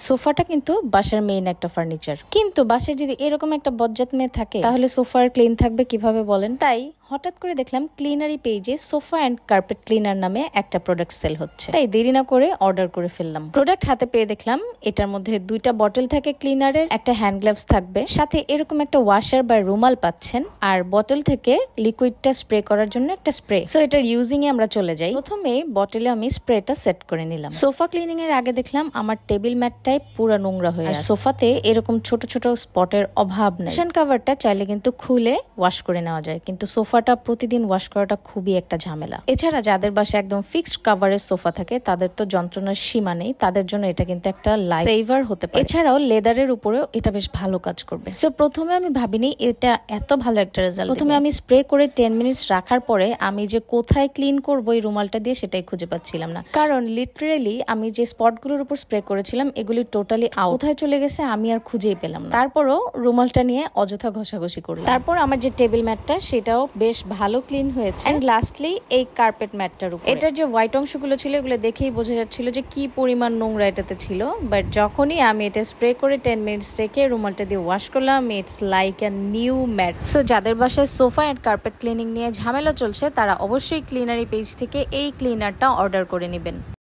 সোফাটা কিন্তু বাসার মেইন একটা ফার্নিচার, কিন্তু বাসায় যদি এরকম একটা বজ্জাত মেয়ে থাকে তাহলে সোফার ক্লিন থাকবে কিভাবে বলেন? তাই হঠাৎ করে দেখলাম ক্লিনারি পেজে সোফা অ্যান্ড কার্পেট ক্লিনার নামে একটা প্রোডাক্ট সেল হচ্ছে। তাই দেরি না করে অর্ডার করে ফেললাম। প্রোডাক্ট হাতে পেয়ে দেখলাম এটার মধ্যে 2টা বটল থাকে ক্লিনারের, একটা হ্যান্ড গ্লাভস থাকবে, সাথে এরকম একটা ওয়াশার বা রুমাল পাচ্ছেন, আর বটল থেকে লিকুইডটা স্প্রে করার জন্য একটা স্প্রে। সো এটার ইউজিং এ আমরা চলে যাই। প্রথমে বটলে আমি স্প্রেটা সেট করে নিলাম। সোফা ক্লিনিং এর আগে দেখলাম আমার টেবিল ম্যাটটাই পুরো নোংরা হয়ে আছে। সোফাতে এরকম ছোট ছোট স্পটের অভাব নেই। কুশন কভারটা চাইলে কিন্তু খুলে ওয়াশ করে নেওয়া যায়, কিন্তু সোফাটা প্রতিদিন ওয়াশ করাটা খুবই একটা ঝামেলা। এছাড়া যাদের বাসায় একদম ফিক্সড কভারের সোফা থাকে তাদের তো যন্ত্রণার সীমা নেই, তাদের জন্য এটা কিন্তু একটা লাইফ সেভার হতে পারে। এছাড়াও লেদারের উপরেও এটা বেশ ভালো কাজ করবে। সো প্রথমে আমি ভাবিনি এটা এত ভালো একটা রেজাল্ট। প্রথমে আমি স্প্রে করে 10 মিনিটস রাখার পরে আমি যে কোথায় ক্লিন করবো এই রুমালটা দিয়ে সেটাই খুঁজে পাচ্ছিলাম না, কারণ লিটারেলি আমি যে স্পটগুলোর উপর স্প্রে করেছিলাম এগুলি টোটালি আউট। কোথায় চলে গেছে আমি আর খুঁজেই পেলাম না। তারপরও রুমালটা নিয়ে অযথা ঘষাঘষি করলাম। তারপর আমার যে টেবিল ম্যাটটা সেটাও বেশ ভালো ক্লিন হয়েছে। এন্ড লাস্টলি এই কার্পেট ম্যাটটার উপর এটার যে হোয়াইট অংশগুলো ছিল এগুলো দেখেই বোঝা যাচ্ছিল যে কি পরিমাণ নোংরা এটাতে ছিল। বাট যখনই আমি এটা স্প্রে করে 10 মিনিটস রেখে রুমালটা দিয়ে ওয়াশ করলাম, it's like a new mat. So যাদের বাসায় সোফা এন্ড কার্পেট ক্লিনিং নিয়ে ঝামেলা চলছে তারা অবশ্যই ক্লিনারি পেজ থেকে এই ক্লিনারটা অর্ডার করে নেবেন।